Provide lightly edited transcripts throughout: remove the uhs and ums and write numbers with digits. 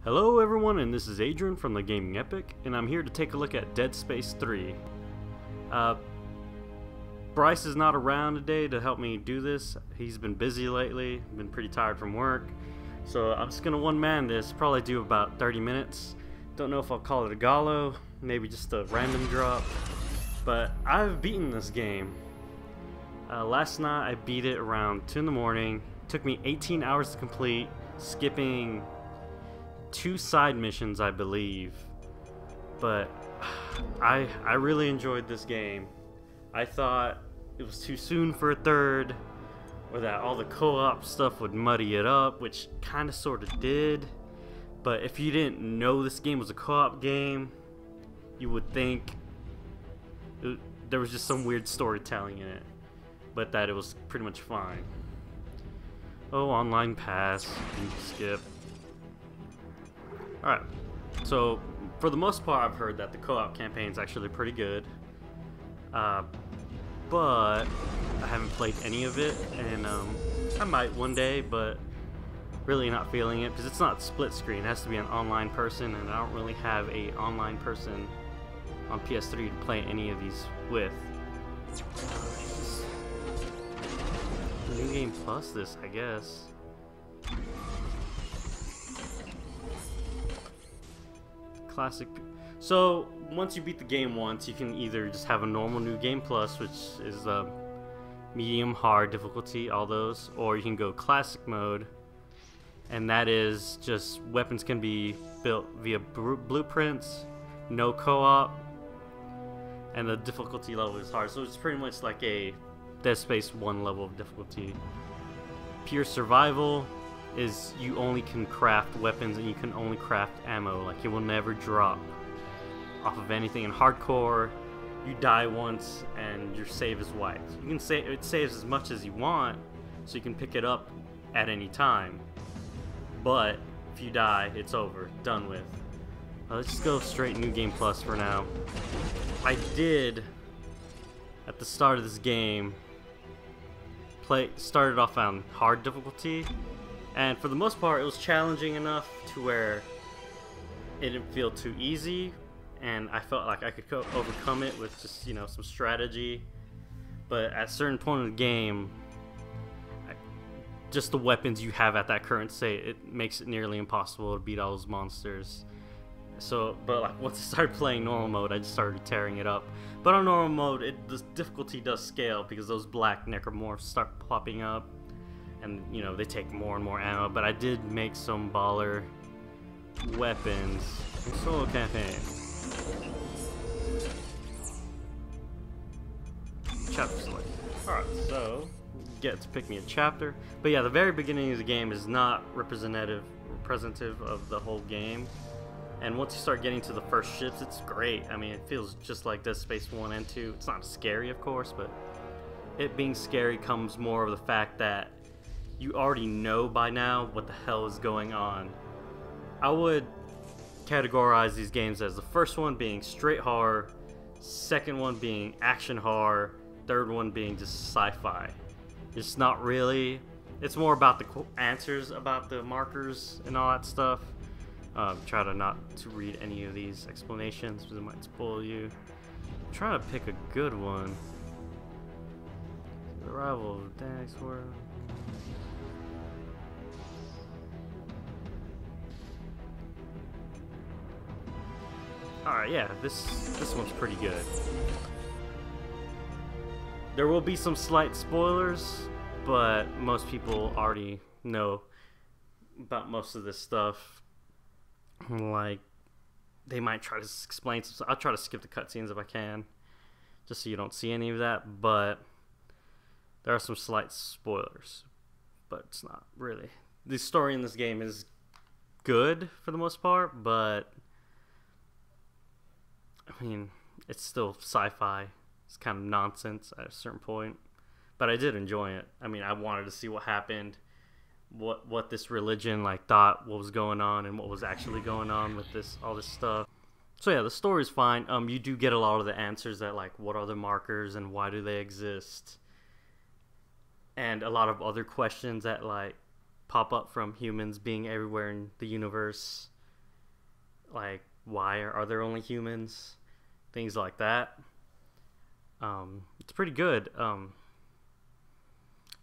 Hello everyone, and this is Adrian from the Gaming Epic, and I'm here to take a look at Dead Space 3. Bryce is not around today to help me do this. He's been busy lately, been pretty tired from work, so I'm just gonna one-man this, probably do about 30 minutes. Don't know if I'll call it a GAHLO, maybe just a random drop, but I've beaten this game. Last night I beat it around 2 in the morning. Took me 18 hours to complete, skipping 2 side missions, I believe. But I really enjoyed this game. I thought it was too soon for a third, or that all the co-op stuff would muddy it up, which kind of sort of did. But if you didn't know this game was a co-op game, you would think there was just some weird storytelling in it, but that it was pretty much fine. Oh, online pass, skip. Alright, so for the most part I've heard that the co-op campaign is actually pretty good, but I haven't played any of it, and I might one day, but really not feeling it because it's not split screen. It has to be an online person, and I don't really have a online person on PS3 to play any of these with. New Game Plus this, I guess. Classic. So once you beat the game once, you can either just have a normal New Game Plus, which is medium, hard difficulty, all those, or you can go classic mode, and that is just weapons can be built via blueprints, no co-op, and the difficulty level is hard. So it's pretty much like a Dead Space 1 level of difficulty. Pure survival is you only can craft weapons and you can only craft ammo. Like, it will never drop off of anything. In hardcore, you die once and your save is wiped. You can say it saves as much as you want, so you can pick it up at any time. But if you die, it's over, done with. Let's just go straight New Game Plus for now. I did at the start of this game started off on hard difficulty, and for the most part it was challenging enough to where it didn't feel too easy, and I felt like I could overcome it with just, you know, some strategy. But at a certain point in the game, just the weapons you have at that current state, it makes it nearly impossible to beat all those monsters. So, but like once I started playing normal mode, I just started tearing it up. But on normal mode, the difficulty does scale because those black necromorphs start popping up, and you know, they take more and more ammo. But I did make some baller weapons in solo campaign. Chapter select. Alright, so get to pick me a chapter. But yeah, the very beginning of the game is not representative of the whole game. And once you start getting to the first ships, it's great. I mean, it feels just like Dead Space 1 and 2. It's not scary, of course, but it being scary comes more of the fact that you already know by now what the hell is going on. I would categorize these games as the first one being straight horror, second one being action horror, third one being just sci-fi. It's not really. It's more about the answers about the markers and all that stuff. Try to not to read any of these explanations because it might spoil you. Try to pick a good one. The Arrival of Dax World. Alright, yeah, this one's pretty good. There will be some slight spoilers, but most people already know about most of this stuff. Like, they might try to explain some. I'll try to skip the cutscenes if I can, just so you don't see any of that. But there are some slight spoilers, but it's not really. The story in this game is good for the most part, but I mean, it's still sci-fi. It's kind of nonsense at a certain point, but I did enjoy it. I mean, I wanted to see what happened, what this religion like thought what was going on, and what was actually going on with all this stuff. So yeah, the story's fine. You do get a lot of the answers that, like, what are the markers and why do they exist, and a lot of other questions that like pop up from humans being everywhere in the universe. like why are there only humans, things like that. It's pretty good.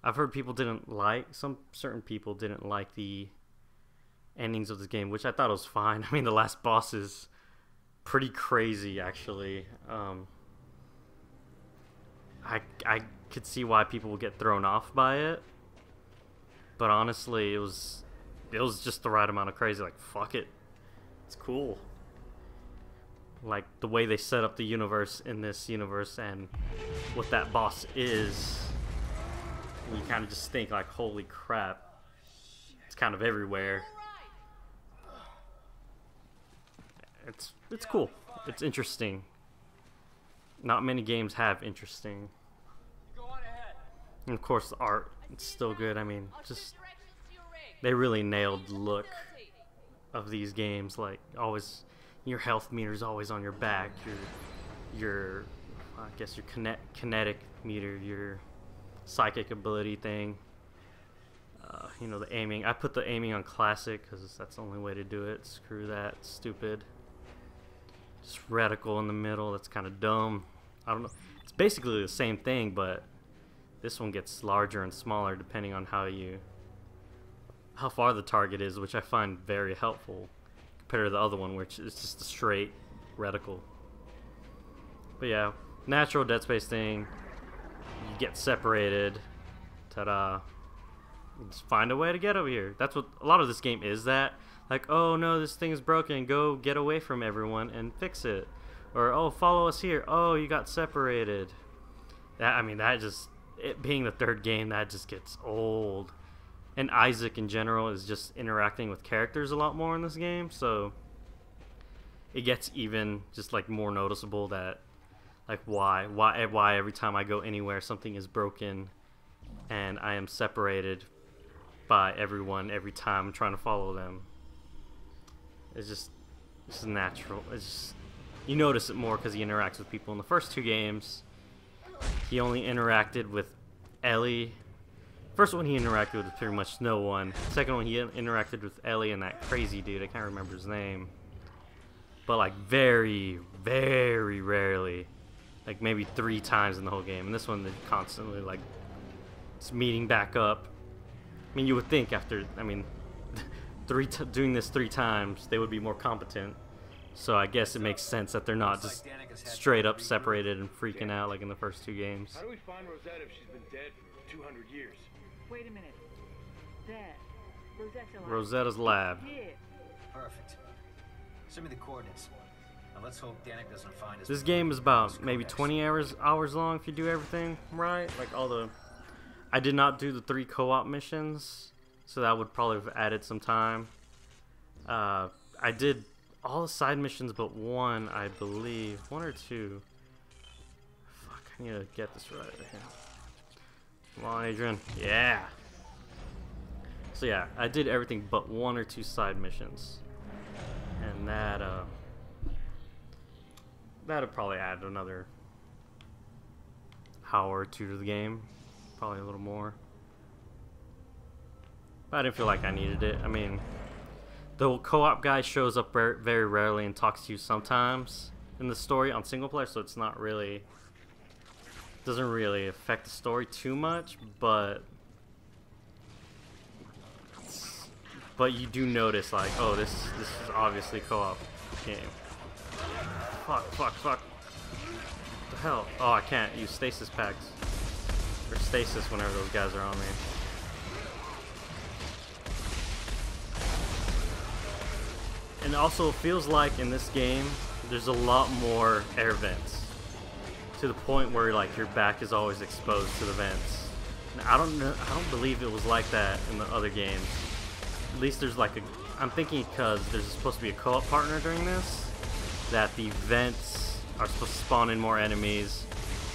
I've heard people didn't like, certain people didn't like the endings of this game, which I thought was fine. I mean, the last boss is pretty crazy, actually. I could see why people would get thrown off by it, but honestly, it was just the right amount of crazy. Like, fuck it, it's cool. Like the way they set up the universe in this universe and what that boss is, you kind of just think like, holy crap, it's kind of everywhere. It's cool. It's interesting. Not many games have interesting. And of course, the art, it's still good. I mean, just they really nailed the look of these games. Like, always, your health meter is always on your back. Your I guess your kinetic meter, your psychic ability thing. You know, the aiming. I put the aiming on classic because that's the only way to do it. Screw that, stupid. Just reticle in the middle. That's kind of dumb. I don't know. It's basically the same thing, but this one gets larger and smaller depending on how far the target is, which I find very helpful compared to the other one, which is just a straight reticle. But yeah, natural Dead Space thing. You get separated. Ta-da. Just find a way to get over here. That's what a lot of this game is. That, like, oh no, this thing is broken, go get away from everyone and fix it. Or, oh, follow us here. Oh, you got separated. I mean, that just, it being the third game, that just gets old. And Isaac in general is just interacting with characters a lot more in this game, so it gets even just like more noticeable that, like, why every time I go anywhere something is broken and I am separated by everyone every time I'm trying to follow them. It's just natural. It's just, you notice it more because he interacts with people. In the first two games, he only interacted with Ellie. First one he interacted with pretty much no one. Second one he interacted with Ellie and that crazy dude. I can't remember his name. But like very, very rarely. Like maybe 3 times in the whole game. And this one they're constantly like it's meeting back up. I mean, you would think after, I mean, doing this 3 times, they would be more competent. So I guess it makes sense that they're not just straight up separated and freaking out like in the first 2 games. How do we find Rosetta if she's been dead for 200 years? Wait a minute. There. Rosetta's lab. Perfect. Send me the coordinates. Now let's hope Danik doesn't find us. This game is about maybe 20 hours long if you do everything right. Like all the, I did not do the 3 co-op missions, so that would probably have added some time. I did all the side missions but 1, I believe. 1 or 2. Fuck, I need to get this right. Come on, Adrian. Yeah. So yeah, I did everything but 1 or 2 side missions. And that'd probably add another hour or 2 to the game. Probably a little more. But I didn't feel like I needed it. I mean, the co-op guy shows up very rarely and talks to you sometimes in the story on single player, so it's not really, doesn't really affect the story too much, but you do notice like, oh, this is obviously co-op game. Fuck. What the hell? Oh, I can't use stasis packs. Or stasis whenever those guys are on me. And also, it feels like in this game, there's a lot more air vents. To the point where like your back is always exposed to the vents. Now, I don't believe it was like that in the other games. At least there's like a, I'm thinking because there's supposed to be a co-op partner during this, that the vents are supposed to spawn in more enemies,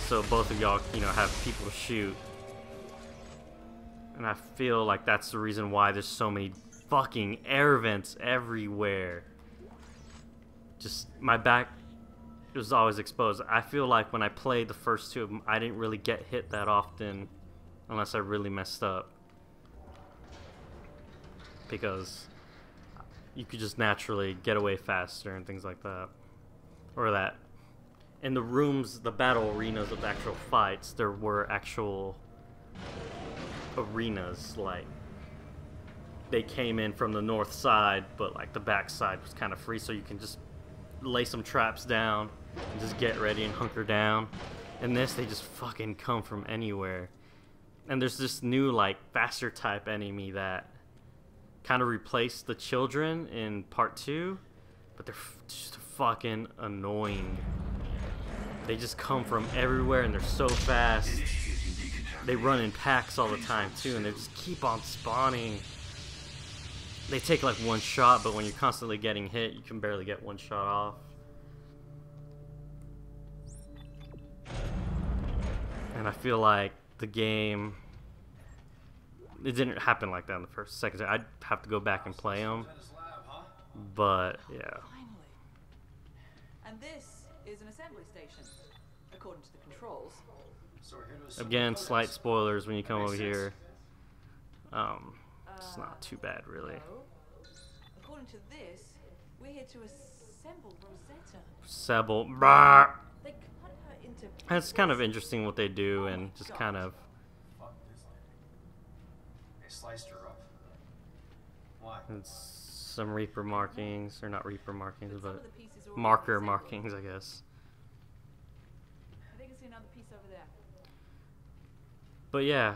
so both of y'all, you know, have people to shoot. And I feel like that's the reason why there's so many fucking air vents everywhere. Just my back, it was always exposed. I feel like when I played the first 2 of them, I didn't really get hit that often unless I really messed up. Because you could just naturally get away faster and things like that. Or that in the rooms, the battle arenas of actual fights, there were actual arenas, like they came in from the north side, but like the back side was kind of free, so you can just lay some traps down and just get ready and hunker down. In this, they just fucking come from anywhere. And there's this new, like, faster type enemy that kind of replaced the children in part 2, but they're just fucking annoying. They just come from everywhere and they're so fast. They run in packs all the time too, and they just keep on spawning. They take like one shot, but when you're constantly getting hit, you can barely get one shot off. And I feel like the game, it didn't happen like that in the first, second. I'd have to go back and play them, but yeah. Finally. And this is an assembly station, according to the controls. Again, slight spoilers when you come over here. It's not too bad, really. No. According to this, we're here to assemble Rosetta. Sebel. Bah! They cut her into pieces. It's kind of interesting what they do, and just kind of. Fuck this lady. They sliced her up. Why? It's some Reaper markings, or not Reaper markings, Some but of the pieces are already marker assembled. markings, I guess. I think I see another piece over there. But yeah,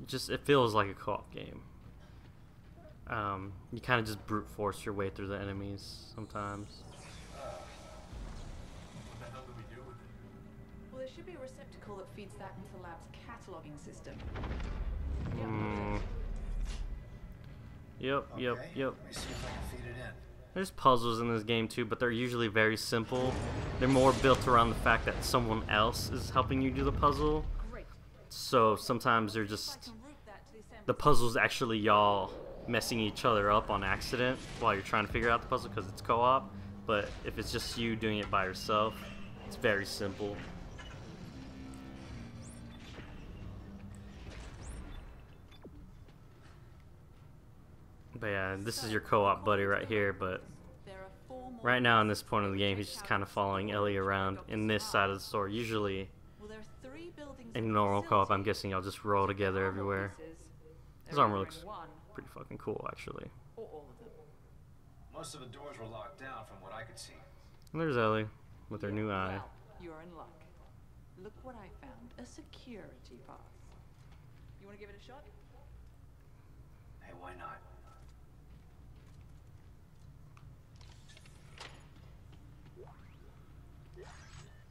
just it feels like a co-op game. You kind of just brute force your way through the enemies sometimes. What the hell do we do with it? Well, there should be a receptacle that feeds that into the lab's cataloging system. Yep. Okay, let me see if I can feed it in. There's puzzles in this game too, but they're usually very simple. They're more built around the fact that someone else is helping you do the puzzle. Great. So sometimes they're I just, can route that to the assembly. the puzzle's actually y'all messing each other up on accident while you're trying to figure out the puzzle because it's co-op. But if it's just you doing it by yourself, it's very simple. But yeah, this is your co-op buddy right here, but There are 4 more right now in this point of the game, he's just kind of following Ellie around in this side of the store. Usually, Well, there are 3 buildings in the normal co-op, I'm facility. guessing y'all just roll together GAHLO everywhere. pieces. His They're armor either looks in one pretty fucking cool, actually. or all of them. Most of the doors were locked down from what I could see. And there's Ellie with her new eye. Well, you're in luck. Look what I found. A security pass. You want to give it a shot? Hey, why not?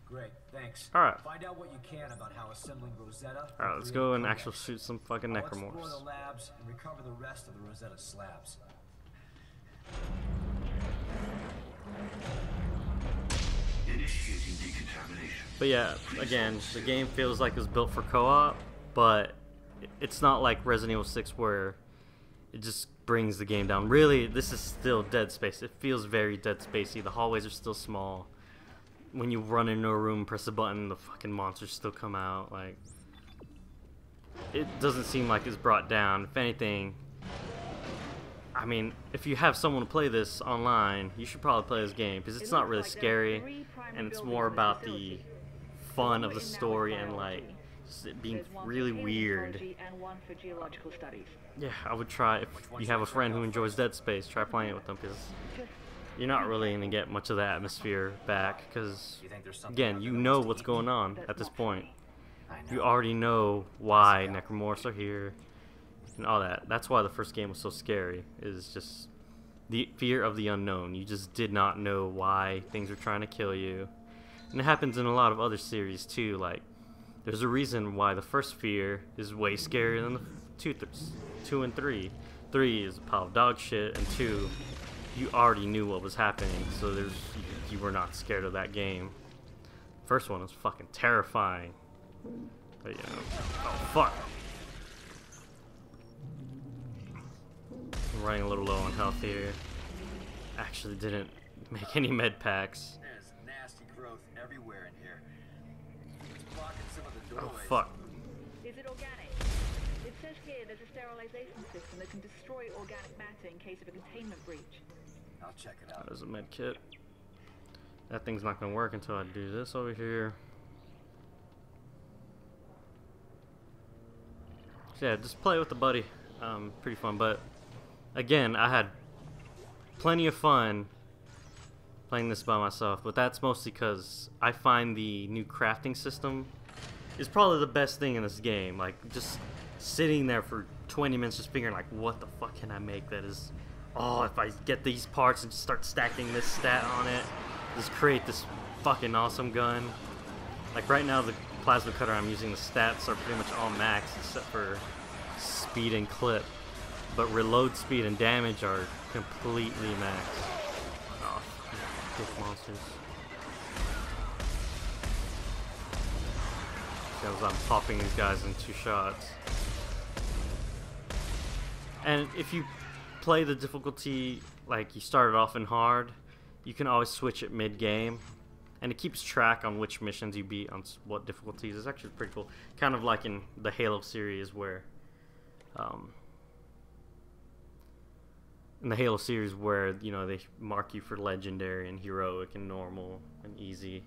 Great, thanks. Alright. Find out what you can about how assembling Rosetta. Alright, let's go and actually shoot some fucking I'll explore necromorphs. the labs and recover the rest of the Rosetta slabs. Initiating decontamination. But yeah, again, the game feels like it's built for co-op, but it's not like Resident Evil 6 where it just brings the game down. Really, this is still Dead Space. It feels very Dead Spacey. The hallways are still small. When you run into a room, press a button, the fucking monsters still come out. Like, it doesn't seem like it's brought down. If anything, I mean, if you have someone to play this online, you should probably play this game because it's not really scary, and it's more about the fun of the story and like just it being really weird. Yeah, I would try if you have a friend who enjoys Dead Space, try playing it with them because you're not really going to get much of the atmosphere back because, You think there's something again, out you there know that's what's taking? going on at this point. I know. You already know why Necromorphs are here and all that. That's why the first game was so scary, is just the fear of the unknown. You just did not know why things were trying to kill you. And it happens in a lot of other series too. Like, there's a reason why the first Fear is way scarier than the two and 3. 3 is a pile of dog shit, and 2, you already knew what was happening, so you were not scared of that game. First one was fucking terrifying. But you know, oh fuck. I'm running a little low on health here. Actually didn't make any med packs. There's nasty growth everywhere in here. It's blocking some of the Oh doorways. fuck. Is it organic? It says here there's a sterilization system that can destroy organic matter in case of a containment breach. I'll check it out. There's a med kit. That thing's not gonna work until I do this over here. So yeah, just play with the buddy. Pretty fun, but again, I had plenty of fun playing this by myself, but that's mostly because I find the new crafting system is probably the best thing in this game. Like, just sitting there for 20 minutes just figuring, like, what the fuck can I make that is, oh, if I get these parts and just start stacking this stat on it, just create this fucking awesome gun. Like, right now, the plasma cutter I'm using, the stats are pretty much all max except for speed and clip, but reload speed and damage are completely max. Oh, dick monsters. Because I'm popping these guys in 2 shots. And if you play the difficulty, like you started off in hard, you can always switch it mid-game, and it keeps track on which missions you beat on what difficulties. It's actually pretty cool. Kind of like in the Halo series where you know, they mark you for legendary and heroic and normal and easy.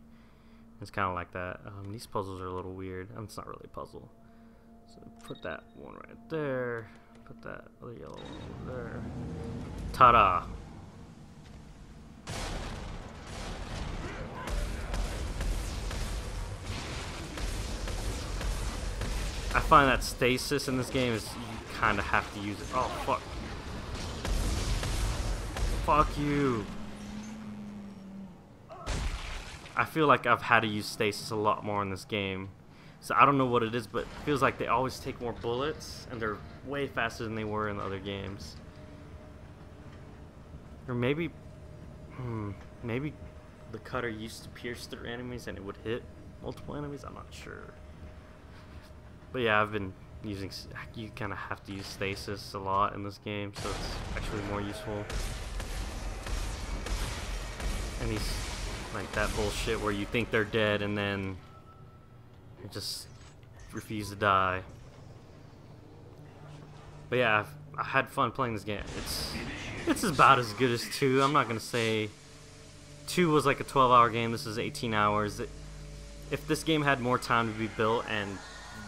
It's kind of like that. These puzzles are a little weird. It's not really a puzzle. So put that one right there. Put that other yellow one over there. Ta-da! I find that stasis in this game is you kind of have to use it. Oh, fuck. Fuck you. I feel like I've had to use stasis a lot more in this game. So I don't know what it is, but it feels like they always take more bullets, and they're way faster than they were in the other games. Or maybe, maybe the cutter used to pierce through enemies and it would hit multiple enemies? I'm not sure. But yeah, I've been using, you kind of have to use stasis a lot in this game, so it's actually more useful. And he's like that bullshit where you think they're dead and then they just refuse to die. But yeah, I had fun playing this game. It's about as good as 2. I'm not gonna say 2 was like a 12-hour game. This is 18 hours. If this game had more time to be built and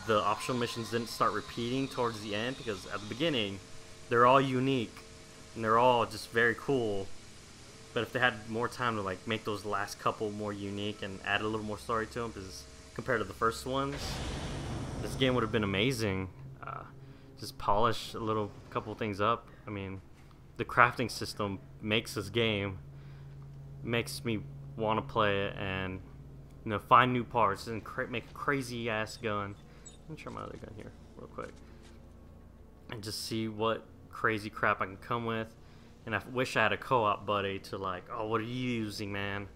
the optional missions didn't start repeating towards the end, because at the beginning they're all unique and they're all just very cool, but if they had more time to like make those last couple more unique and add a little more story to them, because compared to the first ones, this game would have been amazing. Just polish a little couple things up. I mean, the crafting system makes this game, makes me want to play it and, you know, find new parts and make a crazy ass gun. Let me try my other gun here real quick and just see what crazy crap I can come with. And I wish I had a co-op buddy to like, oh, what are you using, man?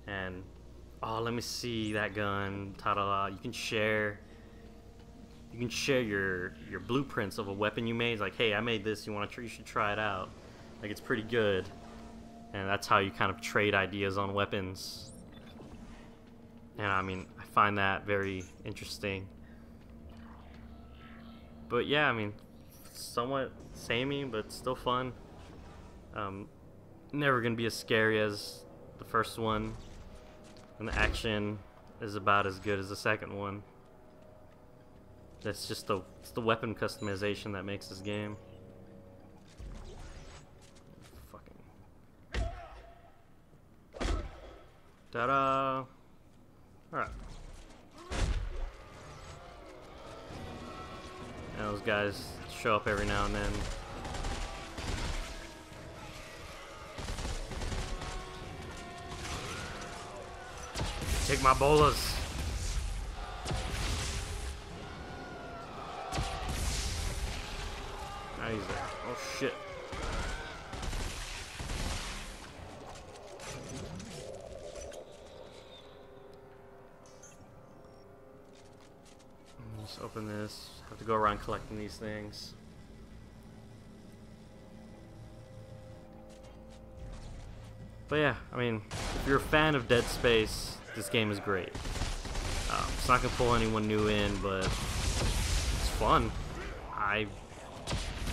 And oh, let me see that gun. Ta-da! You can share your blueprints of a weapon you made. It's like, hey, I made this. You should try it out. Like, it's pretty good. And that's how you kind of trade ideas on weapons. And I mean, I find that very interesting. But yeah, I mean, somewhat samey, but still fun. Never gonna be as scary as the first one, and the action is about as good as the second one. That's just it's the weapon customization that makes this game. Fucking ta-da! Alright. Now those guys show up every now and then. Take my bolas. Now he's there. Oh shit. Let's open this. Have to go around collecting these things. But yeah, I mean, if you're a fan of Dead Space, this game is great. It's not gonna pull anyone new in, but it's fun.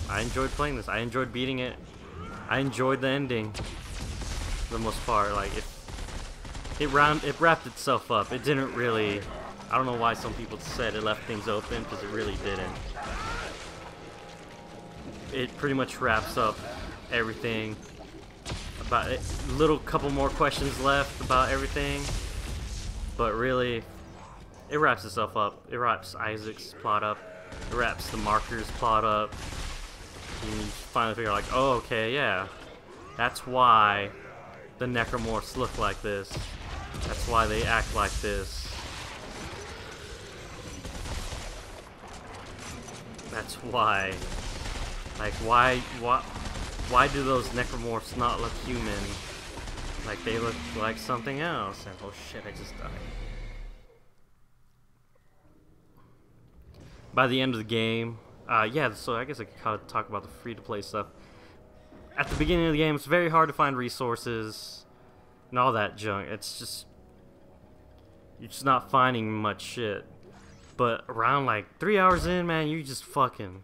I enjoyed playing this. I enjoyed beating it. I enjoyed the ending for the most part. Like it wrapped itself up. It didn't really. I don't know why some people said it left things open, because it really didn't. It pretty much wraps up everything. About it. Little couple more questions left about everything, but really, it wraps itself up. It wraps Isaac's plot up. It wraps the markers plot up. And you finally figure like, oh, okay, yeah, that's why the Necromorphs look like this. That's why they act like this. That's why. Like, why do those Necromorphs not look human? Like, they look like something else. And oh shit, I just died. By the end of the game, yeah, so I guess I could kind of talk about the free-to-play stuff. At the beginning of the game, it's very hard to find resources and all that junk. It's just, you're just not finding much shit. But around like 3 hours in, man, you just fucking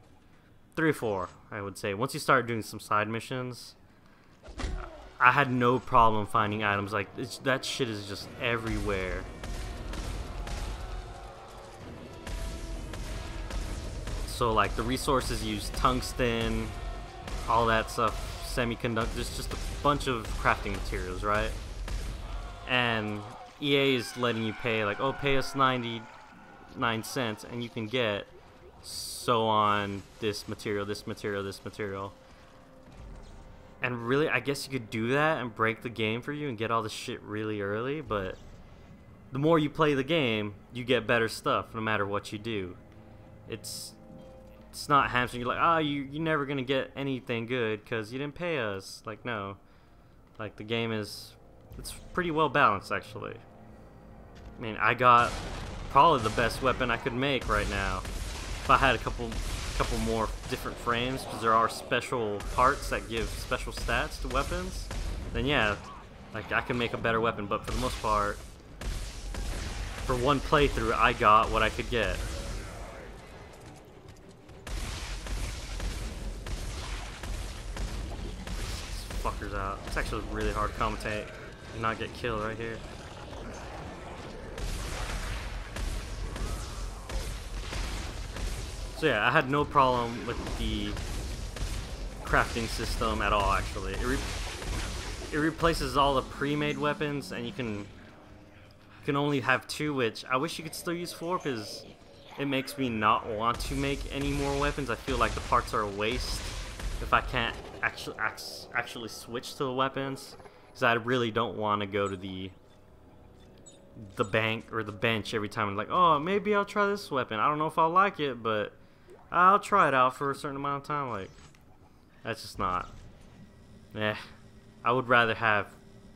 3 or 4, I would say. Once you start doing some side missions, I had no problem finding items. Like, that shit is just everywhere. So like the resources use tungsten, all that stuff, semiconductors, just a bunch of crafting materials, right? And EA is letting you pay like, oh, pay us 99 cents and you can get so on this material, this material, this material. And really, I guess you could do that and break the game for you and get all this shit really early, but the more you play the game, you get better stuff no matter what you do. It's not hamstring. You're like, oh, you're never gonna get anything good because you didn't pay us. Like, no. Like, the game it's pretty well balanced, actually. I mean, I got probably the best weapon I could make right now. If I had a couple more different frames, because there are special parts that give special stats to weapons, then yeah, like, I can make a better weapon. But for the most part, for one playthrough, I got what I could get. Fuckers out. It's actually really hard to commentate and not get killed right here. So yeah, I had no problem with the crafting system at all, actually. It replaces all the pre-made weapons, and you can only have 2, which I wish you could still use 4, because it makes me not want to make any more weapons. I feel like the parts are a waste if I can't actually switch to the weapons, because I really don't want to go to the bank or the bench every time. I'm like, oh, maybe I'll try this weapon. I don't know if I'll like it, but I'll try it out for a certain amount of time. Like, that's just not. I would rather have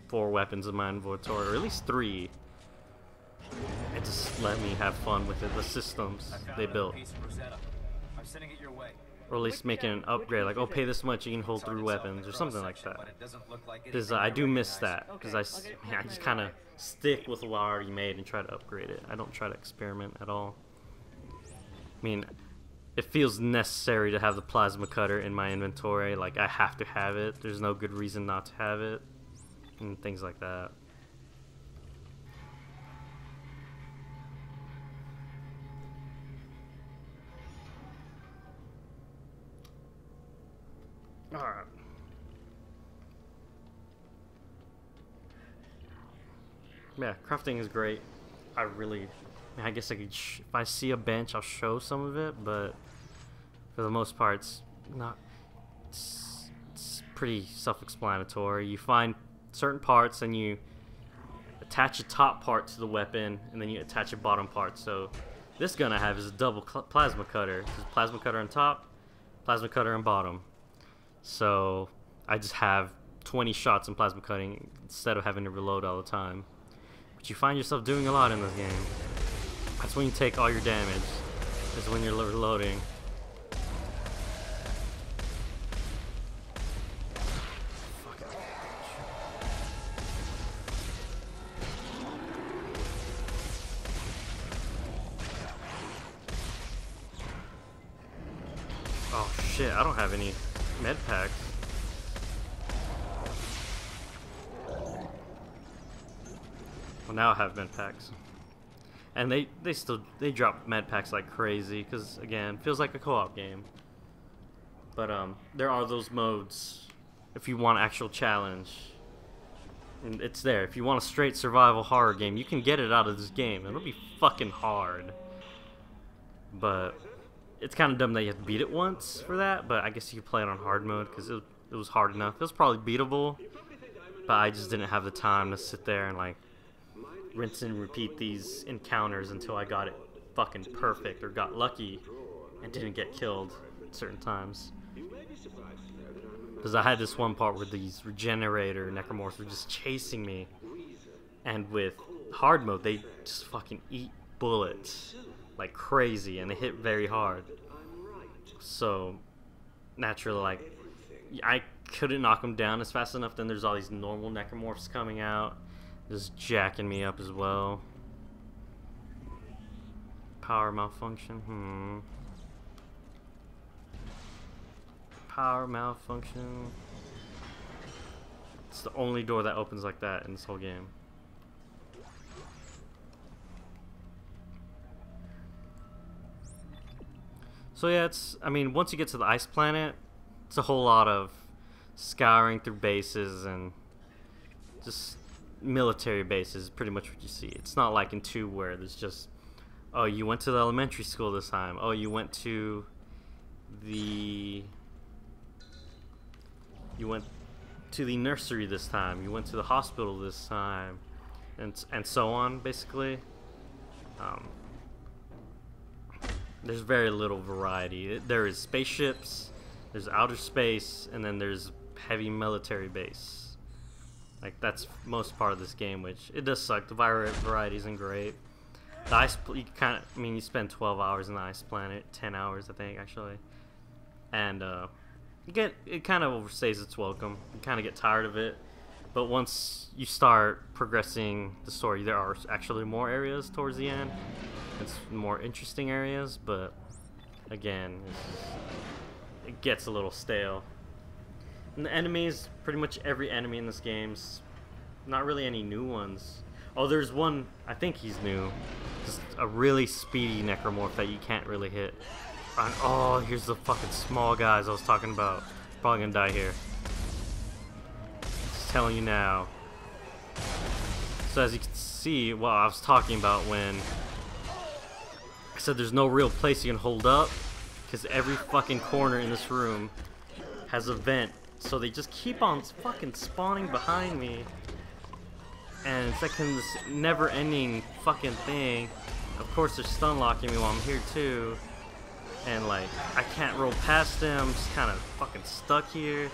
4 weapons in my inventory, or at least 3. And just let me have fun with it. The systems they built. I'm sending it your way. Or at least making an upgrade, like, oh, pay this much, you can hold 3 weapons, or something like that. Because I do miss that, because I just kind of stick with what I already made and try to upgrade it. I don't try to experiment at all. I mean, it feels necessary to have the plasma cutter in my inventory. Like, I have to have it. There's no good reason not to have it, and things like that. Alright. Yeah, crafting is great. I guess I could, if I see a bench, I'll show some of it, but for the most part, it's pretty self-explanatory. You find certain parts and you attach a top part to the weapon, and then you attach a bottom part. So this gun I have is a double plasma cutter. There's a plasma cutter on top, plasma cutter on bottom. So I just have 20 shots in plasma cutting instead of having to reload all the time. But you find yourself doing a lot in this game. That's when you take all your damage. Is when you're reloading. shit, I don't have any med packs. Well, now I have med packs. And they drop med packs like crazy, because again, feels like a co-op game. But there are those modes if you want actual challenge. And it's there. If you want a straight survival horror game, you can get it out of this game. It'll be fucking hard. But it's kind of dumb that you have to beat it once for that. But I guess you could play it on hard mode because it was hard enough. It was probably beatable. But I just didn't have the time to sit there and like rinse and repeat these encounters until I got it fucking perfect or got lucky and didn't get killed at certain times. Because I had this one part where these regenerator necromorphs were just chasing me, and with hard mode they just fucking eat bullets like crazy and they hit very hard. So naturally, like, I couldn't knock them down as fast enough. Then there's all these normal necromorphs coming out, just jacking me up as well. Power malfunction. Power malfunction. It's the only door that opens like that in this whole game. So yeah, I mean, once you get to the ice planet, it's a whole lot of scouring through bases and just military bases, pretty much what you see. It's not like in 2 where there's just, oh, you went to the elementary school this time. Oh, you went to the nursery this time. You went to the hospital this time, and so on. Basically, there's very little variety. There is spaceships, there's outer space, and then there's heavy military base. Like, that's most part of this game, which it does suck. The variety isn't great. The ice, you spend 12 hours in the ice planet, 10 hours I think actually, and it kind of overstays its welcome. You kind of get tired of it, but once you start progressing the story, there are actually more areas towards the end. It's more interesting areas, but again, it gets a little stale. And the enemies, pretty much every enemy in this game's not really any new ones. Oh, there's one, I think he's new. Just a really speedy necromorph that you can't really hit. And, oh, here's the fucking small guys I was talking about. Probably gonna die here. Just telling you now. So as you can see, well, I was talking about when I said there's no real place you can hold up, because every fucking corner in this room has a vent. So they just keep on fucking spawning behind me. And it's like this never-ending fucking thing. Of course, they're stun locking me while I'm here too. And like, I can't roll past them. I'm just kind of fucking stuck here.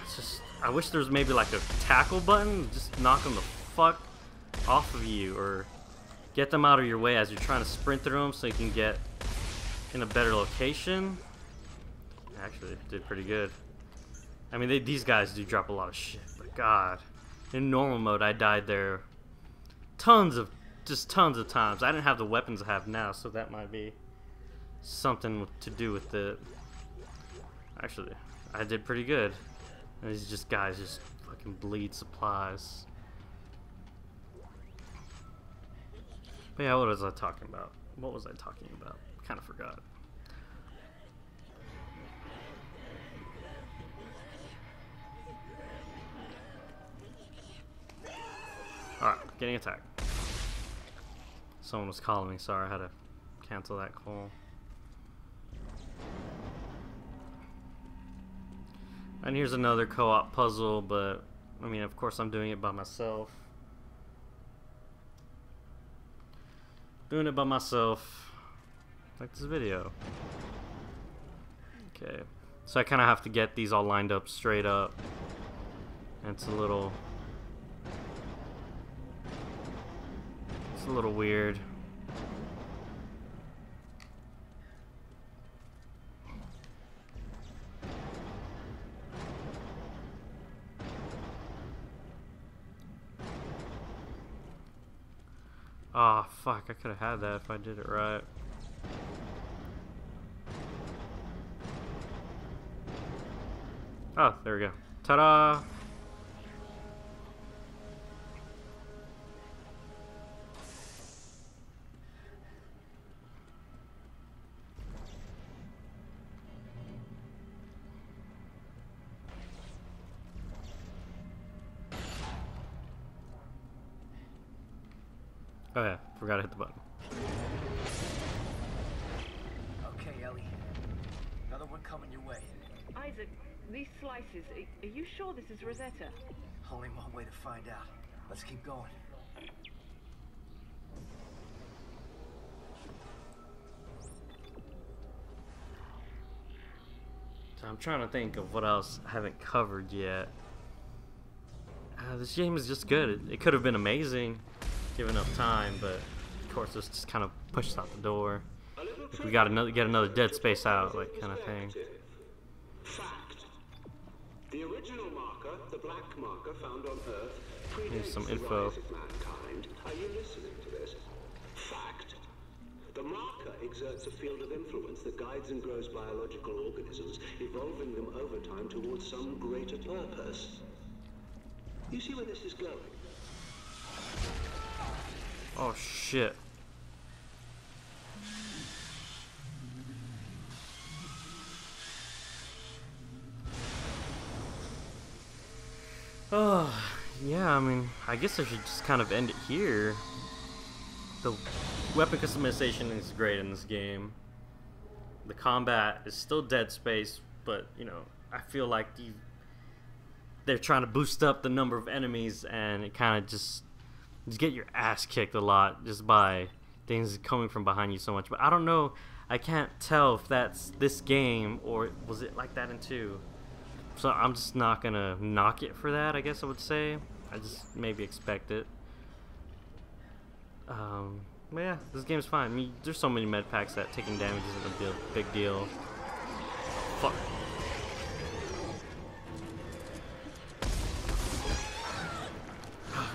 It's just, I wish there was maybe like a tackle button. Just knock them the fuck off of you, or get them out of your way as you're trying to sprint through them so you can get in a better location. Actually, it did pretty good. I mean, these guys do drop a lot of shit, but god. In normal mode, I died there tons of times. I didn't have the weapons I have now, so that might be something to do with it. Actually, I did pretty good. And these guys just fucking bleed supplies. But yeah, what was I talking about? What was I talking about? Kind of forgot. Alright, getting attacked. Someone was calling me, sorry, I had to cancel that call. And here's another co-op puzzle, but I mean, of course I'm doing it by myself. Doing it by myself, like this video. Okay, so I kind of have to get these all lined up straight up. And it's a little weird. Oh, fuck. I could have had that if I did it right. Oh, there we go. Ta-da! Oh yeah, forgot to hit the button. Okay, Ellie. Another one coming your way. Isaac, these slices, are you sure this is Rosetta? Only one way to find out. Let's keep going. So I'm trying to think of what else I haven't covered yet. This game is just good. It could have been amazing, given enough time, but of course it's just kind of pushed out the door. Like we got get another Dead Space out, like kind of thing. Fact. The original marker, the black marker found on Earth, predates Here's some the info. rise of mankind. Are you listening to this? Fact. The marker exerts a field of influence that guides and grows biological organisms, evolving them over time towards some greater purpose. You see where this is going? Oh shit. Oh, yeah, I mean, I guess I should just kind of end it here. The weapon customization is great in this game. The combat is still Dead Space, but, you know, I feel like they're trying to boost up the number of enemies, and it kind of just get your ass kicked a lot just by things coming from behind you so much. But I don't know, I can't tell if that's this game or was it like that in 2. So I'm just not gonna knock it for that, I guess I would say. I just maybe expect it. But yeah, this game's fine. I mean, there's so many med packs that taking damage isn't a big deal. Fuck.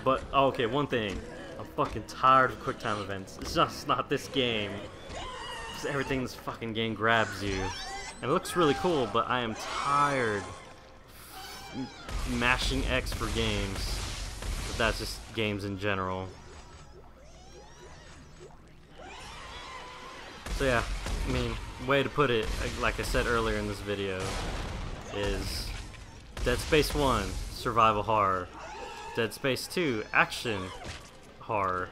But, oh, okay, one thing. I'm fucking tired of quick time events. It's just not this game. Just everything in this fucking game grabs you. And it looks really cool, but I am tired mashing X for games. But that's just games in general. So yeah, I mean, way to put it, like I said earlier in this video, is Dead Space 1, survival horror. Dead Space 2, action horror.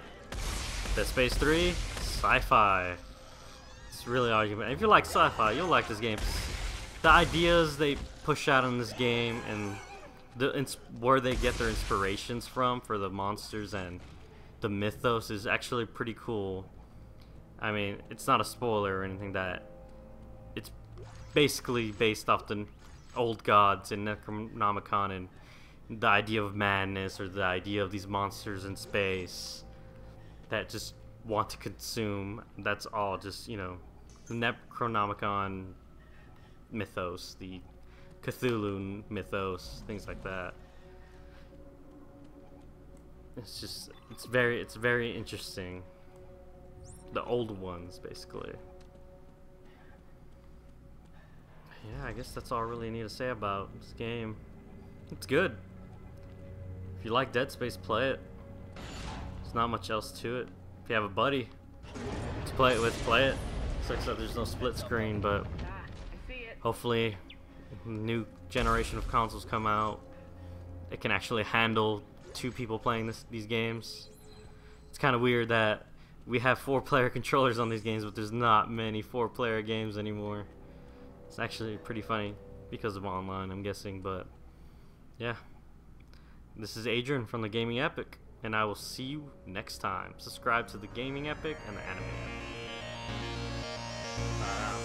Dead Space 3, sci-fi. It's really argument. If you like sci-fi, you'll like this game. The ideas they push out in this game and where they get their inspirations from for the monsters and the mythos is actually pretty cool. I mean, it's not a spoiler or anything that it's basically based off the old gods in Necronomicon and the idea of madness or the idea of these monsters in space that just want to consume. That's all just, you know, the Necronomicon mythos, the Cthulhu mythos, things like that. It's just, it's very interesting. The old ones, basically. Yeah, I guess that's all I really need to say about this game. It's good. If you like Dead Space, play it. There's not much else to it. If you have a buddy to play it with, play it. Sucks that there's no split screen, but hopefully new generation of consoles come out. It can actually handle 2 people playing these games. It's kind of weird that we have 4-player controllers on these games, but there's not many 4-player games anymore. It's actually pretty funny because of online, I'm guessing, but yeah. This is Adrian from the Gaming Epic, and I will see you next time. Subscribe to the Gaming Epic and the Anime Epic.